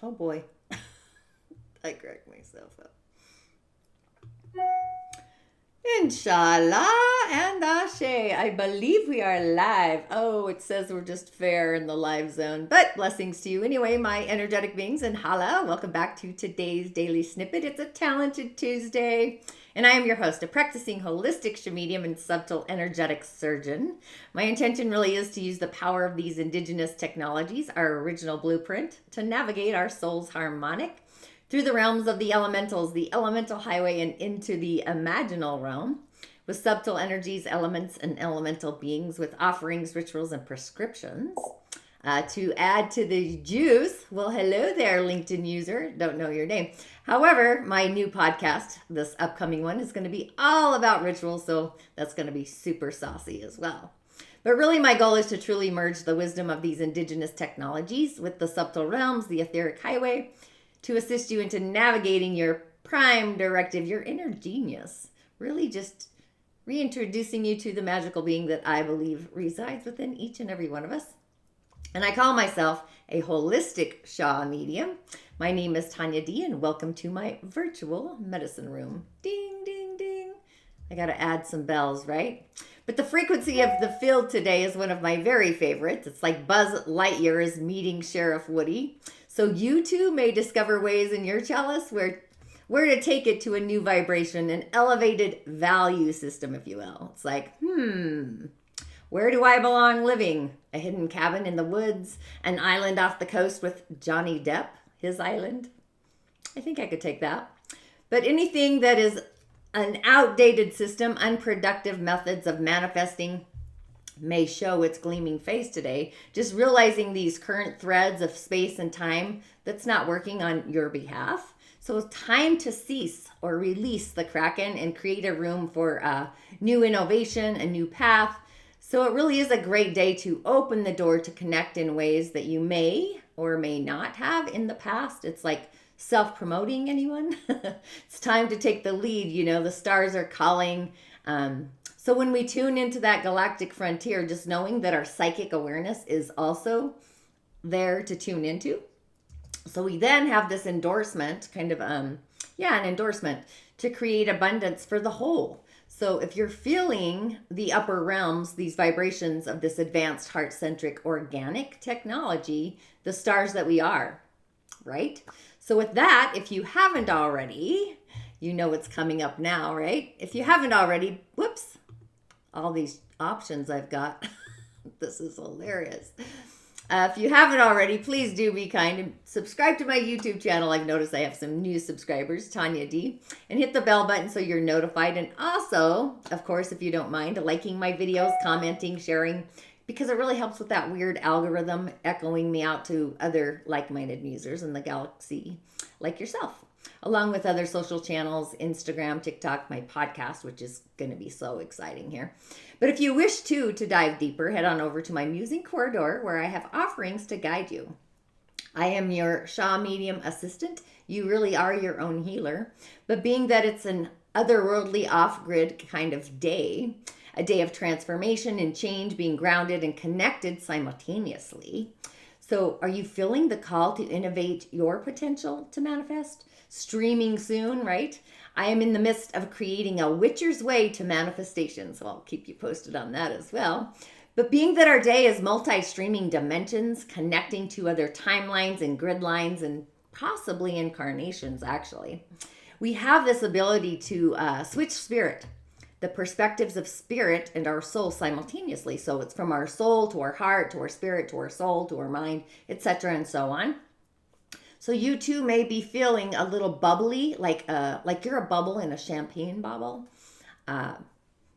Oh boy. I cracked myself up. InShalla and Ashe. I believe we are live. Oh, it says we're just fair in the live zone, but blessings to you. Anyway, my energetic beings and hala. Welcome back to today's daily snippet. It's a talented Tuesday, and I am your host, a practicing holistic medium and subtle energetic surgeon. My intention really is to use the power of these indigenous technologies, our original blueprint, to navigate our Souls Harmonic through the realms of the elementals, the elemental highway, and into the imaginal realm with subtle energies, elements, and elemental beings with offerings, rituals, and prescriptions. To add to the juice, well, hello there, LinkedIn user. Don't know your name. However, my new podcast, this upcoming one, is going to be all about rituals, so that's going to be super saucy as well. But really, my goal is to truly merge the wisdom of these indigenous technologies with the subtle realms, the etheric highway, to assist you into navigating your prime directive, your inner genius. Really just reintroducing you to the magical being that I believe resides within each and every one of us. And I call myself a holistic Shah medium. My name is Tonya Dee, and welcome to my virtual medicine room. Ding, ding, ding. I got to add some bells, right? But the frequency of the field today is one of my very favorites. It's like Buzz Lightyear is meeting Sheriff Woody. So you too may discover ways in your chalice where to take it to a new vibration, an elevated value system, if you will. It's like, where do I belong living? A hidden cabin in the woods, an island off the coast with Johnny Depp, his island. I think I could take that. But anything that is an outdated system, unproductive methods of manifesting may show its gleaming face today. Just realizing these current threads of space and time that's not working on your behalf. So it's time to cease or release the Kraken and create a room for new innovation, a new path. So it really is a great day to open the door to connect in ways that you may or may not have in the past. It's like self-promoting, anyone? It's time to take the lead. You know, the stars are calling. So when we tune into that galactic frontier, just knowing that our psychic awareness is also there to tune into. So we then have this endorsement, an endorsement to create abundance for the whole. So if you're feeling the upper realms, these vibrations of this advanced heart-centric organic technology, the stars that we are, right? So with that, if you haven't already, you know what's coming up now, right? If you haven't already, whoops, all these options I've got. This is hilarious. If you haven't already, please do be kind and subscribe to my YouTube channel. I've noticed I have some new subscribers, Tonya Dee, and hit the bell button so you're notified. And also, of course, if you don't mind, liking my videos, commenting, sharing, because it really helps with that weird algorithm echoing me out to other like-minded users in the galaxy like yourself, along with other social channels, Instagram, TikTok, my podcast, which is going to be so exciting here. But if you wish to dive deeper, head on over to my Musing corridor where I have offerings to guide you. I am your Shah medium assistant. You really are your own healer. But being that it's an otherworldly off-grid kind of day, a day of transformation and change, being grounded and connected simultaneously. So are you feeling the call to innovate your potential to manifest? Streaming soon, right? I am in the midst of creating a Witcher's Way to manifestation, so I'll keep you posted on that as well. But being that our day is multi-streaming dimensions, connecting to other timelines and grid lines and possibly incarnations, actually, we have this ability to switch spirit, the perspectives of spirit and our soul simultaneously. So it's from our soul to our heart, to our spirit, to our soul, to our mind, etc., and so on. So you too may be feeling a little bubbly, like you're a bubble in a champagne bottle.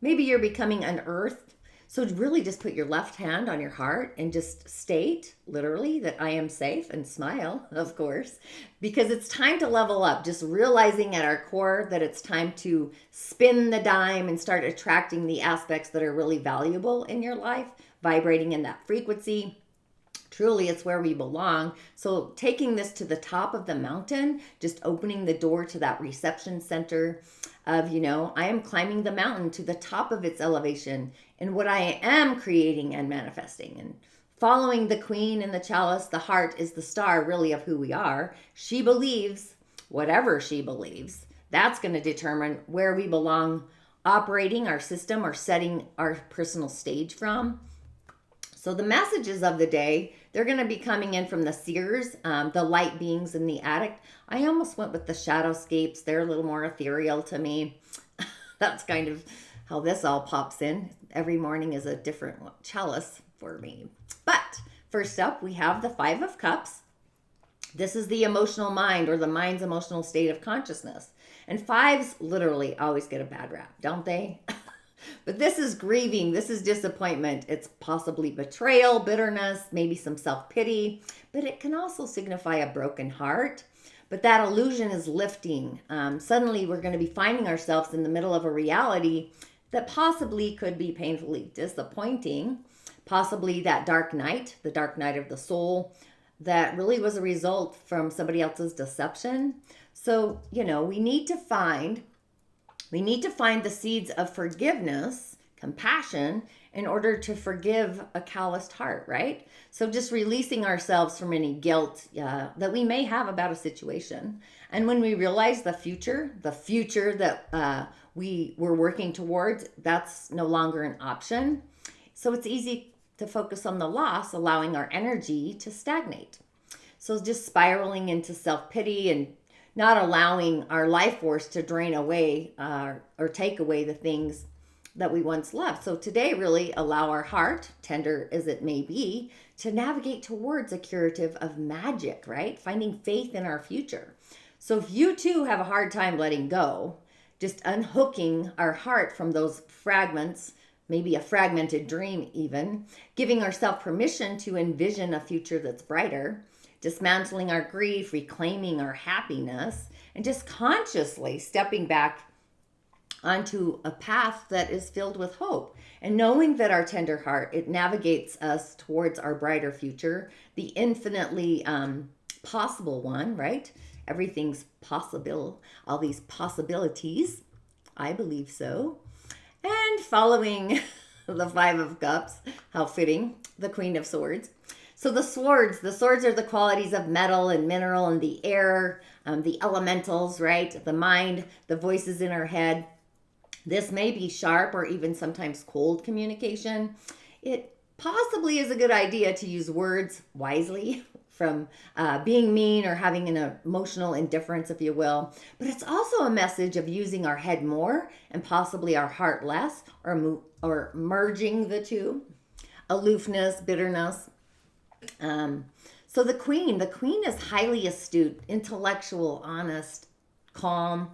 Maybe you're becoming unearthed. So really just put your left hand on your heart and just state, literally, that I am safe, and smile, of course, because it's time to level up. Just realizing at our core that it's time to spin the dime and start attracting the aspects that are really valuable in your life, vibrating in that frequency. Truly, it's where we belong. So taking this to the top of the mountain, just opening the door to that reception center of, I am climbing the mountain to the top of its elevation and what I am creating and manifesting, and following the queen and the chalice, the heart is the star really of who we are. She believes whatever she believes. That's going to determine where we belong operating our system or setting our personal stage from. So the messages of the day, they're going to be coming in from the seers, the light beings in the attic. I almost went with the shadowscapes. They're a little more ethereal to me. That's kind of how this all pops in. Every morning is a different chalice for me. But first up, we have the Five of Cups. This is the emotional mind, or the mind's emotional state of consciousness. And fives literally always get a bad rap, don't they? But this is grieving. This is disappointment. It's possibly betrayal, bitterness, maybe some self-pity. But it can also signify a broken heart. But that illusion is lifting. Suddenly we're going to be finding ourselves in the middle of a reality that possibly could be painfully disappointing. Possibly that dark night, the dark night of the soul, that really was a result from somebody else's deception. So, we need to find the seeds of forgiveness, compassion, in order to forgive a calloused heart, right? So just releasing ourselves from any guilt that we may have about a situation. And when we realize the future that we were working towards, that's no longer an option. So it's easy to focus on the loss, allowing our energy to stagnate. So just spiraling into self-pity and not allowing our life force to drain away or take away the things that we once loved. So today, really allow our heart, tender as it may be, to navigate towards a curative of magic, right? Finding faith in our future. So if you too have a hard time letting go, just unhooking our heart from those fragments, maybe a fragmented dream even, giving ourselves permission to envision a future that's brighter, dismantling our grief, reclaiming our happiness, and just consciously stepping back onto a path that is filled with hope. And knowing that our tender heart, it navigates us towards our brighter future, the infinitely possible one, right? Everything's possible, all these possibilities. I believe so. And following the Five of Cups, how fitting, the Queen of Swords. So the swords are the qualities of metal and mineral and the air, the elementals, right? The mind, the voices in our head. This may be sharp or even sometimes cold communication. It possibly is a good idea to use words wisely, from being mean or having an emotional indifference, if you will. But it's also a message of using our head more and possibly our heart less, or merging the two. Aloofness, bitterness. So the queen is highly astute, intellectual, honest, calm.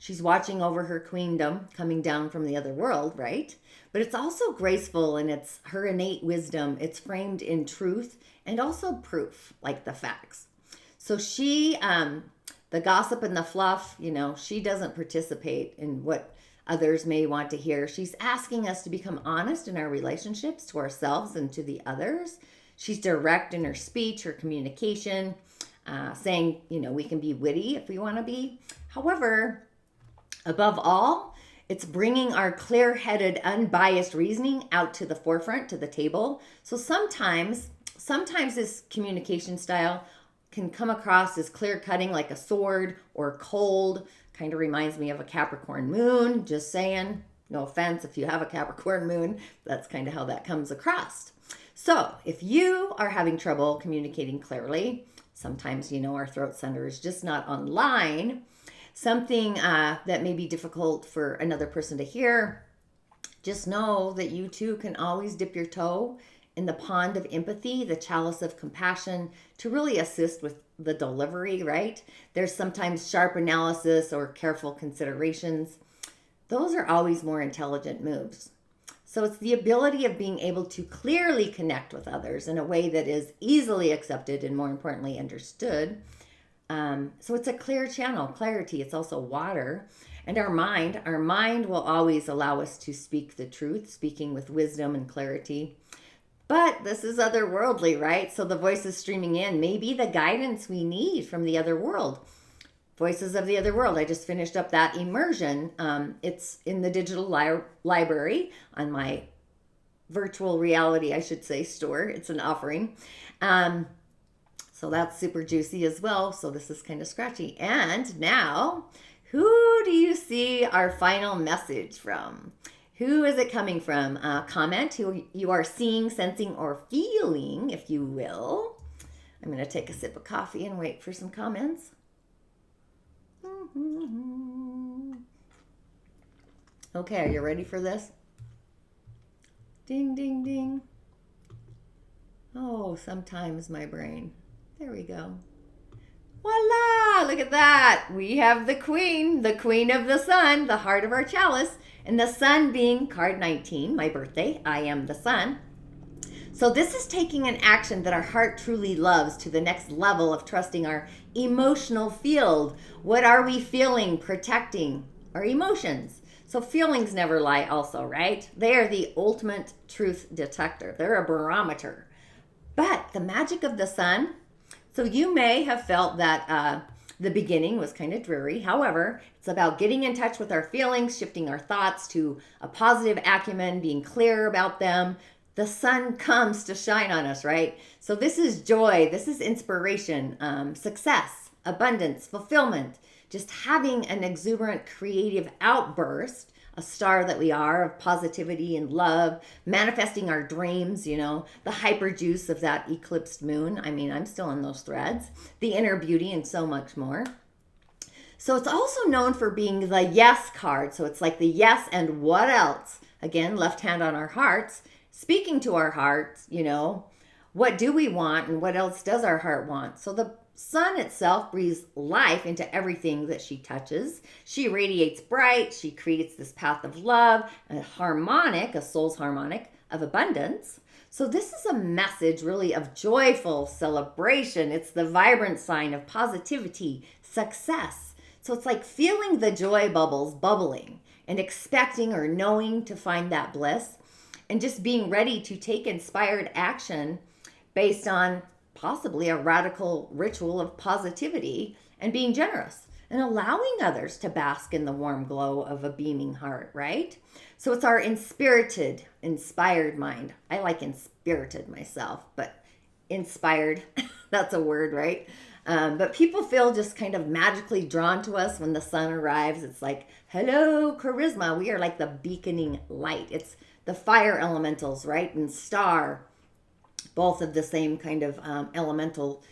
She's watching over her queendom coming down from the other world, right? But it's also graceful, and it's her innate wisdom. It's framed in truth and also proof, like the facts. So she, the gossip and the fluff, she doesn't participate in what others may want to hear. She's asking us to become honest in our relationships to ourselves and to the others. She's direct in her speech, her communication, saying, we can be witty if we want to be. However, above all, it's bringing our clear-headed, unbiased reasoning out to the forefront, to the table. So sometimes this communication style can come across as clear-cutting, like a sword, or cold. Kind of reminds me of a Capricorn moon, just saying. No offense if you have a Capricorn moon. That's kind of how that comes across. So if you are having trouble communicating clearly, sometimes, our throat center is just not online, something that may be difficult for another person to hear, just know that you too can always dip your toe in the pond of empathy, the chalice of compassion, to really assist with the delivery, right? There's sometimes sharp analysis or careful considerations. Those are always more intelligent moves. So it's the ability of being able to clearly connect with others in a way that is easily accepted and, more importantly, understood. So it's a clear channel, clarity. It's also water. And our mind will always allow us to speak the truth, speaking with wisdom and clarity. But this is otherworldly, right? So the voices streaming in may be the guidance we need from the other world. Voices of the Other World. I just finished up that immersion. It's in the digital library on my virtual reality, I should say, store. It's an offering. So that's super juicy as well. So this is kind of scratchy. And now, who do you see our final message from? Who is it coming from? Comment who you are seeing, sensing, or feeling, if you will. I'm going to take a sip of coffee and wait for some comments. Okay, are you ready for this? Ding, ding, ding. Oh, sometimes my brain. There we go. Voila! Look at that. We have the queen of the sun, the heart of our chalice, and the sun being card 19, my birthday. I am the sun. So this is taking an action that our heart truly loves to the next level of trusting our emotional field. What are we feeling? Protecting our emotions. So feelings never lie also, right? They are the ultimate truth detector. They're a barometer. But the magic of the sun, so you may have felt that the beginning was kind of dreary. However, it's about getting in touch with our feelings, shifting our thoughts to a positive acumen, being clear about them. The sun comes to shine on us, right? So this is joy, this is inspiration, success, abundance, fulfillment, just having an exuberant creative outburst, a star that we are of positivity and love, manifesting our dreams, the hyper juice of that eclipsed moon. I mean, I'm still in those threads, the inner beauty and so much more. So it's also known for being the yes card. So it's like the yes and what else? Again, left hand on our hearts, speaking to our hearts, what do we want and what else does our heart want? So the sun itself breathes life into everything that she touches. She radiates bright. She creates this path of love, a harmonic, a soul's harmonic of abundance. So this is a message really of joyful celebration. It's the vibrant sign of positivity, success. So it's like feeling the joy bubbles bubbling and expecting or knowing to find that bliss and just being ready to take inspired action based on possibly a radical ritual of positivity and being generous and allowing others to bask in the warm glow of a beaming heart, right? So it's our inspired mind. I like inspirited myself, but inspired, that's a word, right? But people feel just kind of magically drawn to us when the sun arrives. It's like, hello, charisma. We are like the beaconing light. It's the fire elementals, right? And star, both of the same kind of elemental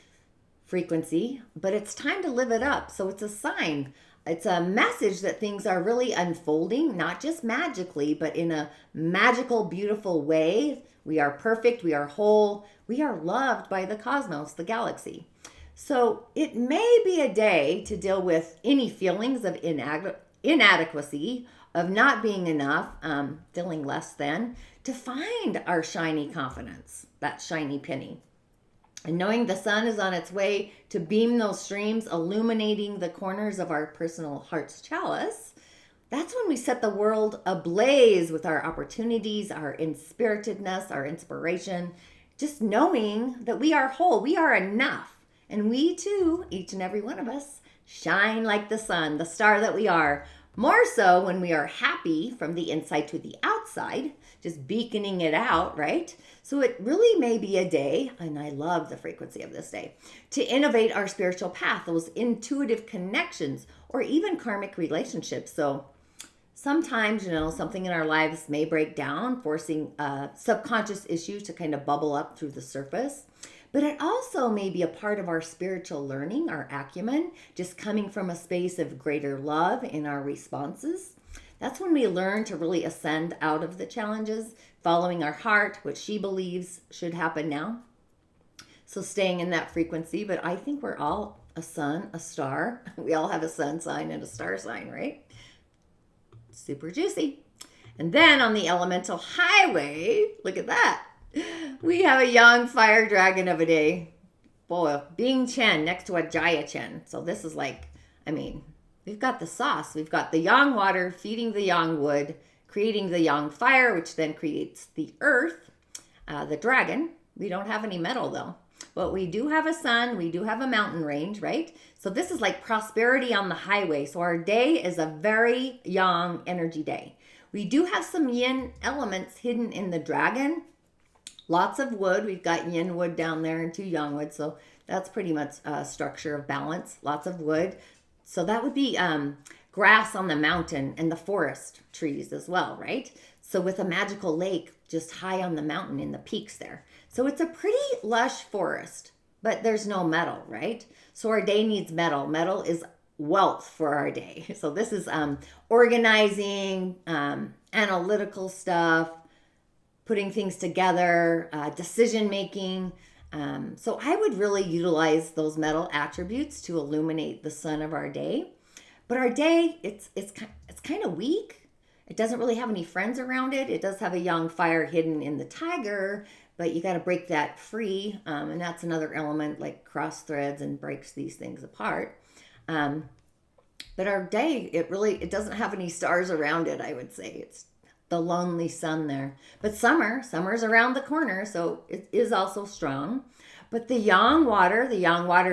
frequency, but it's time to live it up. So it's a sign. It's a message that things are really unfolding, not just magically, but in a magical, beautiful way. We are perfect. We are whole. We are loved by the cosmos, the galaxy. So it may be a day to deal with any feelings of inadequacy, of not being enough, feeling less than, to find our shiny confidence, that shiny penny. And knowing the sun is on its way to beam those streams, illuminating the corners of our personal heart's chalice, that's when we set the world ablaze with our opportunities, our inspiritedness, our inspiration, just knowing that we are whole, we are enough. And we too, each and every one of us, shine like the sun, the star that we are. More so when we are happy from the inside to the outside, just beaconing it out, right? So it really may be a day, and I love the frequency of this day, to innovate our spiritual path, those intuitive connections, or even karmic relationships. So sometimes, something in our lives may break down, forcing subconscious issues to kind of bubble up through the surface. But it also may be a part of our spiritual learning, our acumen, just coming from a space of greater love in our responses. That's when we learn to really ascend out of the challenges, following our heart, what she believes should happen now. So staying in that frequency, but I think we're all a sun, a star. We all have a sun sign and a star sign, right? Super juicy. And then on the elemental highway, look at that. We have a young fire dragon of a day. Boy, being Chen next to a Jaya Chen. So this is like, we've got the sauce. We've got the yang water feeding the yang wood, creating the yang fire, which then creates the earth, the dragon. We don't have any metal though. But we do have a sun. We do have a mountain range, right? So this is like prosperity on the highway. So our day is a very yang energy day. We do have some yin elements hidden in the dragon. Lots of wood. We've got yin wood down there and 2 yang wood. So that's pretty much a structure of balance. Lots of wood. So that would be grass on the mountain and the forest trees as well, right? So with a magical lake just high on the mountain in the peaks there. So it's a pretty lush forest, but there's no metal, right? So our day needs metal. Metal is wealth for our day. So this is organizing, analytical stuff, putting things together, decision making. So I would really utilize those metal attributes to illuminate the sun of our day. But our day, it's kind of weak. It doesn't really have any friends around it. It does have a yang fire hidden in the tiger, but you got to break that free. And that's another element like cross threads and breaks these things apart. But our day, it doesn't have any stars around it, I would say. It's the lonely sun there. But summer's around the corner, so it is also strong. But the yang water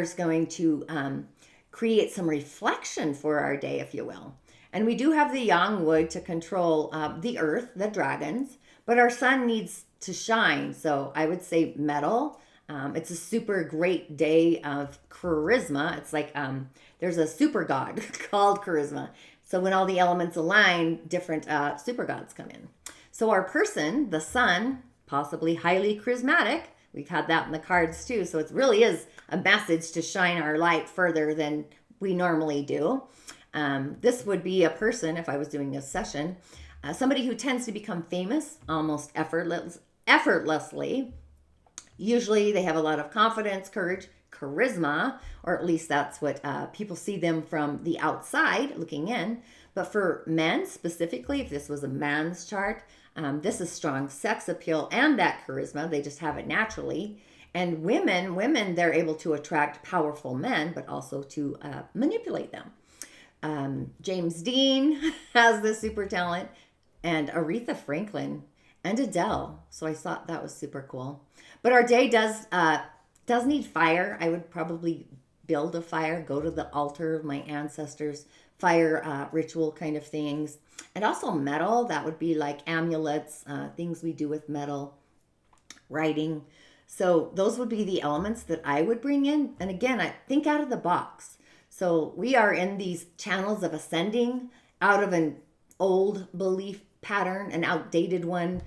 is going to create some reflection for our day, if you will. And we do have the yang wood to control the earth, the dragons, but our sun needs to shine. So I would say metal. It's a super great day of charisma. It's like there's a super god called charisma. So when all the elements align, different super gods come in. So our person, the sun, possibly highly charismatic. We've had that in the cards too. So it really is a message to shine our light further than we normally do. This would be a person, if I was doing a session, somebody who tends to become famous almost effortlessly. Usually they have a lot of confidence, courage, charisma, or at least that's what people see them from the outside looking in. But for men specifically, if this was a man's chart, this is strong sex appeal and that charisma. They just have it naturally. And women, they're able to attract powerful men, but also to manipulate them. James Dean has this super talent, and Aretha Franklin and Adele. So I thought that was super cool. But our day does need fire. I would probably build a fire, go to the altar of my ancestors, fire ritual kind of things. And also metal, that would be like amulets, things we do with metal, writing. So those would be the elements that I would bring in. And again, I think out of the box. So we are in these channels of ascending out of an old belief pattern, an outdated one,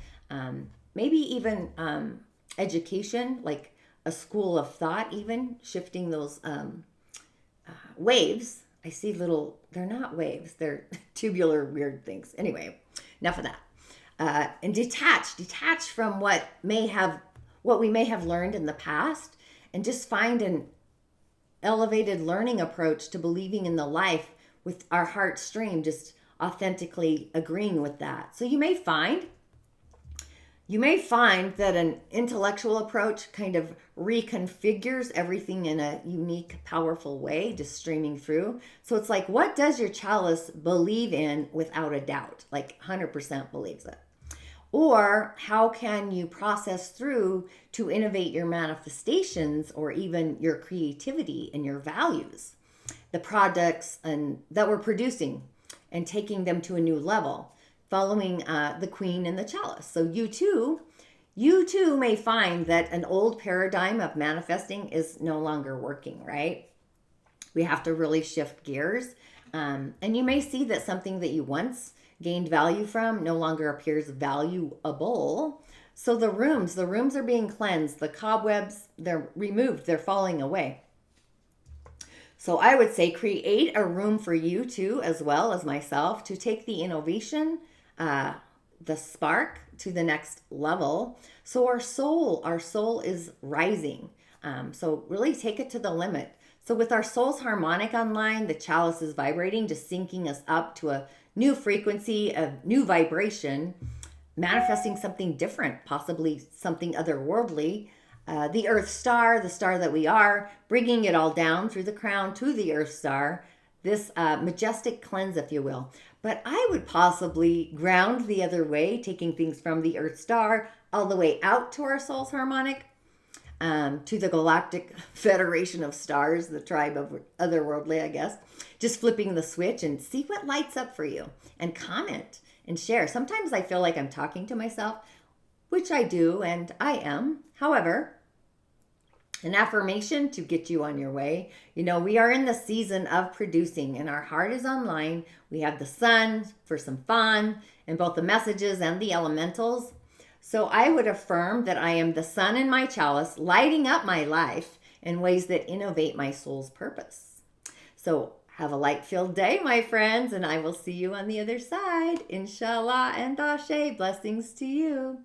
maybe even education, like a school of thought, even shifting those waves. I see they're not waves, they're tubular weird things. Anyway, enough of that. And detach from what we may have learned in the past, and just find an elevated learning approach to believing in the life with our heart stream, just authentically agreeing with that. So you may find that an intellectual approach kind of reconfigures everything in a unique, powerful way, just streaming through. So it's like, what does your chalice believe in without a doubt? Like 100% believes it. Or how can you process through to innovate your manifestations or even your creativity and your values, the products that we're producing, and taking them to a new level, following the queen and the chalice. So you too may find that an old paradigm of manifesting is no longer working, right? We have to really shift gears. And you may see that something that you once gained value from no longer appears valuable. So the rooms are being cleansed. The cobwebs, they're removed. They're falling away. So I would say create a room for you too, as well as myself, to take the innovation, the spark to the next level. So our soul is rising. So really take it to the limit. So with our Souls Harmonic online, the chalice is vibrating, just syncing us up to a new frequency, a new vibration, manifesting something different, possibly something otherworldly. The Earth Star, the star that we are, bringing it all down through the crown to the Earth Star, this majestic cleanse, if you will. But I would possibly ground the other way, taking things from the Earth Star all the way out to our Souls Harmonic, to the Galactic Federation of Stars, the tribe of otherworldly, I guess. Just flipping the switch and see what lights up for you, and comment and share. Sometimes I feel like I'm talking to myself, which I do, and I am. However, an affirmation to get you on your way. We are in the season of producing and our heart is online. We have the sun for some fun and both the messages and the elementals. So I would affirm that I am the sun in my chalice, lighting up my life in ways that innovate my soul's purpose. So have a light-filled day, my friends, and I will see you on the other side. InShalla and Ashe. Blessings to you.